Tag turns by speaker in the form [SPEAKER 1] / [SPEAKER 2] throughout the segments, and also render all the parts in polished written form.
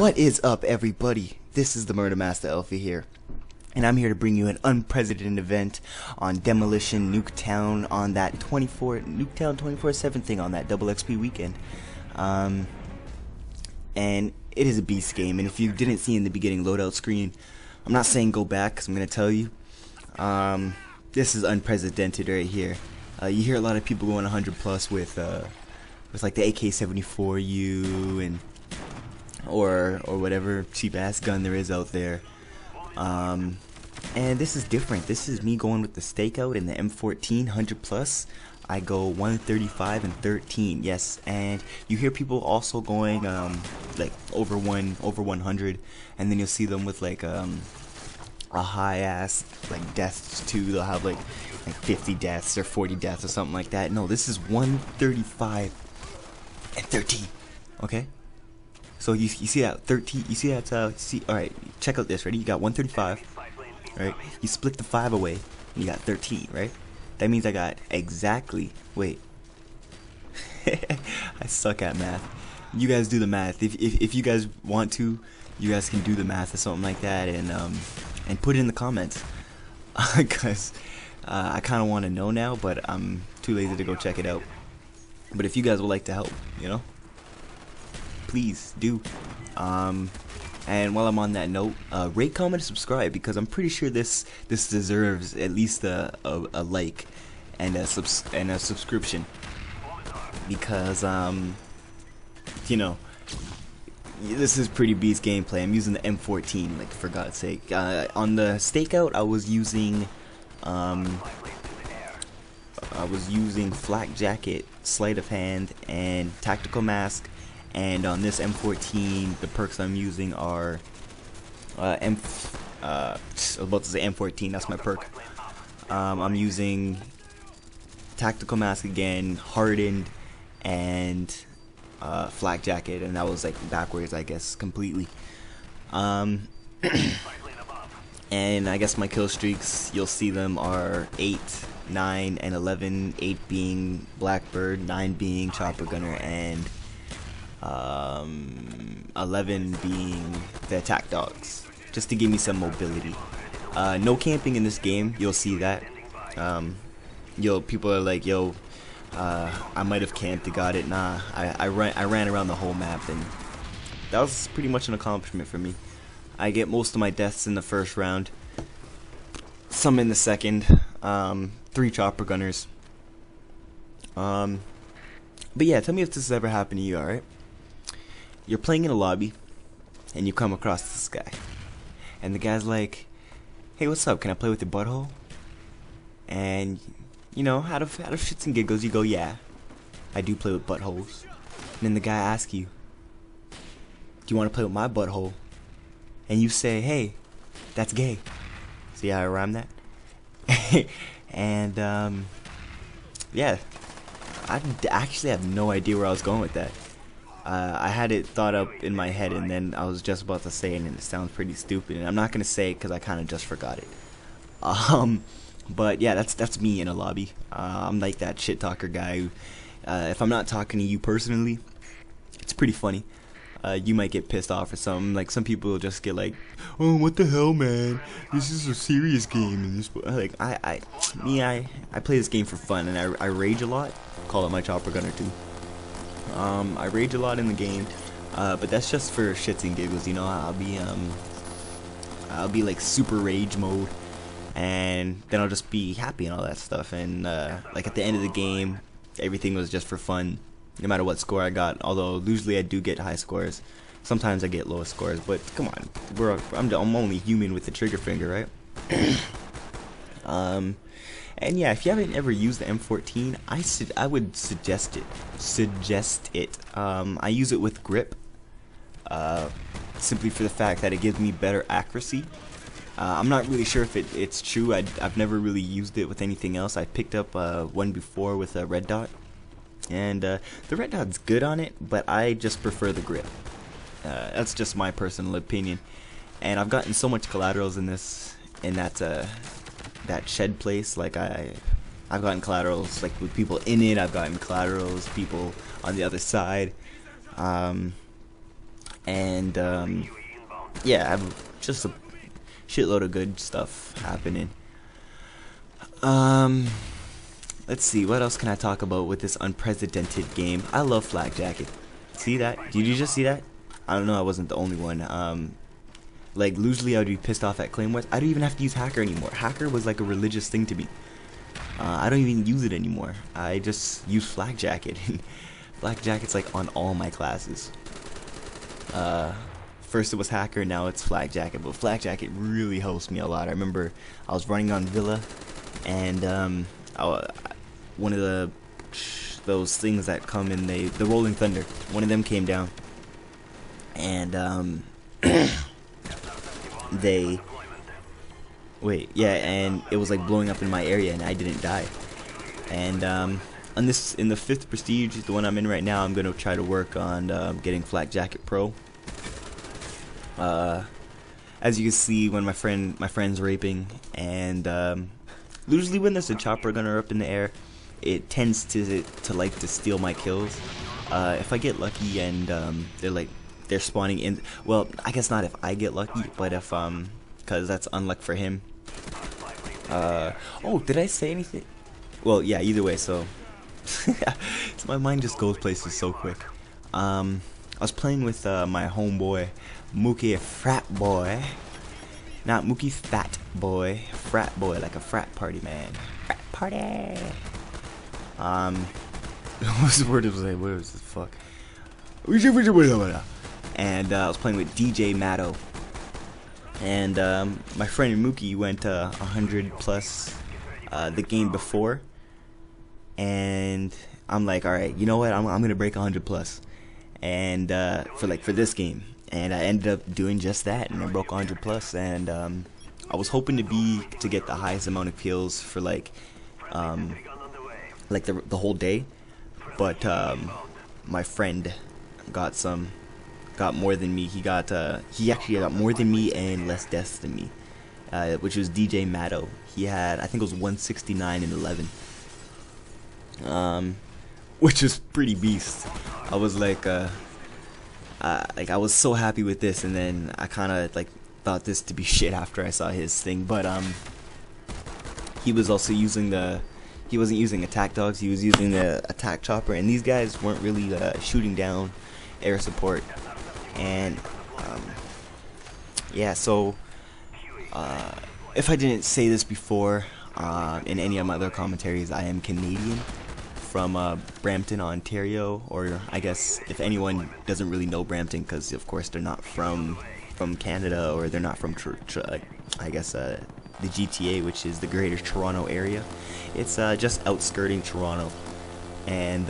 [SPEAKER 1] What is up, everybody? This is the MurdaMastaAlfa here, and I'm here to bring you an unprecedented event on Demolition Nuketown on that Nuketown 24/7 thing on that double XP weekend. And it is a beast game, and if you didn't see in the beginning loadout screen, I'm not saying go back, because I'm going to tell you. This is unprecedented right here. You hear a lot of people going 100 plus with like the AK-74U and or whatever cheap ass gun there is out there. And this is different. This is me going with the stakeout in the M14 100 plus. I go 135 and 13. Yes, and you hear people also going like over 100, and then you'll see them with like a high ass like deaths too. They'll have like 50 deaths or 40 deaths or something like that. No, this is 135 and 13. Okay. So you see that 13, you see that, alright, check out this, ready? You got 135, right? You split the 5 away, and you got 13, right? That means I got exactly, wait. I suck at math. You guys do the math. If you guys want to, you guys can do the math or something like that, and put it in the comments. Because I kind of want to know now, but I'm too lazy to go check it out. But if you guys would like to help, you know? Please do. And while I'm on that note, rate, comment, and subscribe, because I'm pretty sure this deserves at least a like and a subscription, because you know, this is pretty beast gameplay. I'm using the M14, like, for God's sake. On the stakeout, I was using flak jacket, sleight of hand, and tactical mask. And on this M14, the perks I'm using are I was about to say M14, that's my perk. I'm using tactical mask again, hardened, and flak jacket, and that was like backwards, I guess, completely. And I guess my kill streaks, you'll see them, are 8, 9, and 11. 8 being Blackbird, 9 being Chopper Gunner, and 11 being the attack dogs, just to give me some mobility. No camping in this game, you'll see that. People are like, yo, I might have camped and got it. Nah, I ran around the whole map, and that was pretty much an accomplishment for me. I get most of my deaths in the first round, some in the second, 3 chopper gunners. But yeah, tell me if this has ever happened to you, alright? You're playing in a lobby, and you come across this guy, and the guy's like, hey, what's up, can I play with your butthole? And, you know, out of shits and giggles, you go, yeah, I do play with buttholes. And then the guy asks you, do you want to play with my butthole? And you say, hey, that's gay. See how I rhyme that? And, yeah, I actually have no idea where I was going with that. I had it thought up in my head, and then I was just about to say it, and it sounds pretty stupid, and I'm not gonna say it because I kind of just forgot it. But yeah, that's me in a lobby. I'm like that shit talker guy who, if I'm not talking to you personally, it's pretty funny. You might get pissed off or something. Like, some people will just get like, oh, what the hell, man? This is a serious game. And this, like, I play this game for fun, and I rage a lot. Call it my chopper gunner too. I rage a lot in the game, but that's just for shits and giggles, you know. I'll be like super rage mode, and then I'll just be happy and all that stuff. And like at the end of the game, everything was just for fun, no matter what score I got. Although usually I do get high scores, sometimes I get low scores. But come on, I'm only human with the trigger finger, right? And yeah, if you haven't ever used the M14, I would suggest it. I use it with grip, simply for the fact that it gives me better accuracy. I'm not really sure if it's true. I've never really used it with anything else. I picked up one before with a red dot, and the red dot's good on it, but I just prefer the grip. That's just my personal opinion. And I've gotten so much collaterals in that shed place. Like, I've gotten collaterals like with people in it. I've gotten collaterals people on the other side. And yeah, I have just a shitload of good stuff happening. Let's see, what else can I talk about with this unprecedented game? I love Flak Jacket. See that? Did you just see that? I don't know, I wasn't the only one. Like, usually I would be pissed off at Claymores. I don't even have to use Hacker anymore. Hacker was like a religious thing to me. I don't even use it anymore. I just use Flak Jacket. Flak Jacket's like on all my classes. First it was Hacker, now it's Flak Jacket. But Flak Jacket really helps me a lot. I remember I was running on Villa, and one of those things that come in the Rolling Thunder, one of them came down, and and it was like blowing up in my area, and I didn't die. And in the 5th Prestige, the one I'm in right now, I'm gonna try to work on getting Flak Jacket Pro. As you can see, when my friend's raping, and usually when there's a chopper gunner up in the air, it tends to like to steal my kills. If I get lucky and they're spawning in, well, I guess not if I get lucky, but if because that's unluck for him. Oh, did I say anything? Well, yeah, either way, so my mind just goes places so quick. I was playing with my homeboy Mookie Frat Boy, not Mookie Fat Boy, Frat Boy, like a frat party, man. Frat party. What's the word? What was the fuck? And I was playing with DJ Matto, and my friend Mookie went 100 plus the game before, and I'm like, all right, you know what? I'm gonna break 100 plus, and for this game, and I ended up doing just that, and I broke 100 plus, and I was hoping to get the highest amount of kills for the whole day, but my friend got more than me. He actually got more than me and less deaths than me, which was DJ Matto. He had, I think it was 169 and 11, which was pretty beast. I was like I was so happy with this, and then I kind of thought this to be shit after I saw his thing. But he was also using he wasn't using attack dogs, he was using the attack chopper, and these guys weren't really shooting down air support. And yeah, so if I didn't say this before in any of my other commentaries, I am Canadian, from Brampton, Ontario, or I guess if anyone doesn't really know Brampton, because of course they're not from Canada, or they're not from I guess the GTA, which is the Greater Toronto Area. It's just outskirting Toronto, and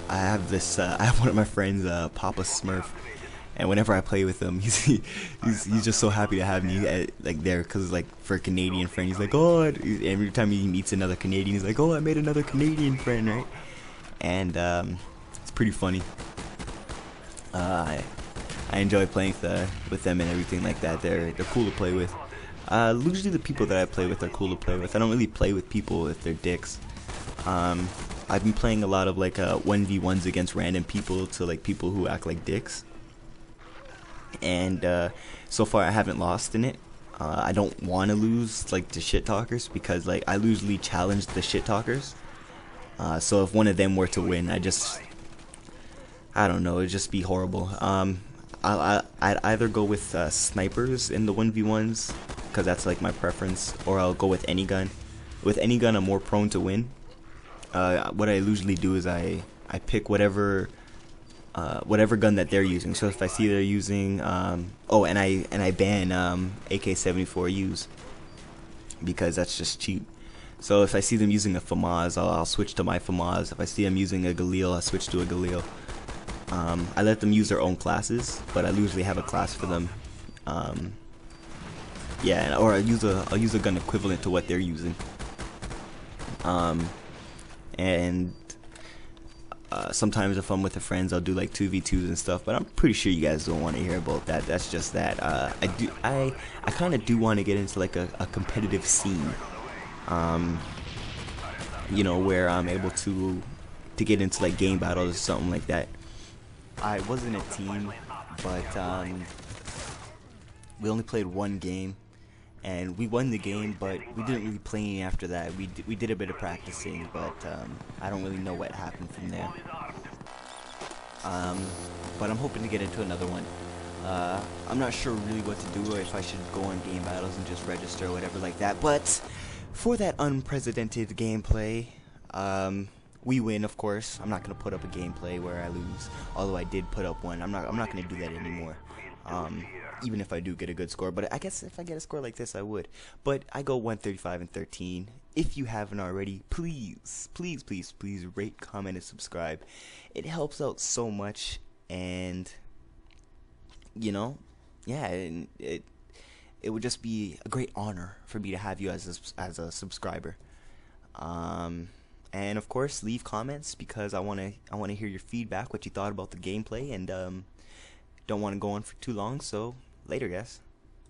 [SPEAKER 1] I have this I have one of my friends, Papa Smurf, and whenever I play with him, he's just so happy to have me there, because for a Canadian friend, he's like, oh, every time he meets another Canadian, he's like, oh, I made another Canadian friend, right? And it's pretty funny. I enjoy playing with them and everything like that. They're cool to play with. Usually the people that I play with are cool to play with. I don't really play with people if they're dicks. I've been playing a lot of 1v1s against random people to people who act like dicks, and so far I haven't lost in it. I don't want to lose the shit talkers, because I usually challenge the shit talkers. So if one of them were to win, I don't know, it'd just be horrible. I'd either go with snipers in the 1v1s, because that's my preference, or I'll go with any gun. With any gun, I'm more prone to win. What I usually do is I pick whatever gun that they're using. So if I see they're using and I ban AK-74Us, because that's just cheap. So if I see them using a FAMAS, I'll switch to my FAMAS. If I see them using a Galil, I'll switch to a Galil. I let them use their own classes, but I usually have a class for them. Yeah, or I'll use a gun equivalent to what they're using. And sometimes if I'm with the friends, I'll do 2v2s and stuff, but I'm pretty sure you guys don't want to hear about that. That's just that. I kind of do want to get into a competitive scene, you know, where I'm able to to get into like game battles or something like that. I was in a team, but we only played one game, and we won the game, but we didn't really play any after that. We did a bit of practicing, but I don't really know what happened from there. But I'm hoping to get into another one. I'm not sure really what to do, or if I should go on game battles and just register or whatever like that. But for that unprecedented gameplay, we win, of course. I'm not gonna put up a gameplay where I lose, although I did put up one. I'm not gonna do that anymore. Even if I do get a good score, but I guess if I get a score like this, I would. But I go 135-13. If you haven't already, please rate, comment, and subscribe. It helps out so much, and you know, yeah, it would just be a great honor for me to have you as a subscriber. And of course, leave comments, because I wanna hear your feedback, what you thought about the gameplay, and don't want to go on for too long. So later, guys.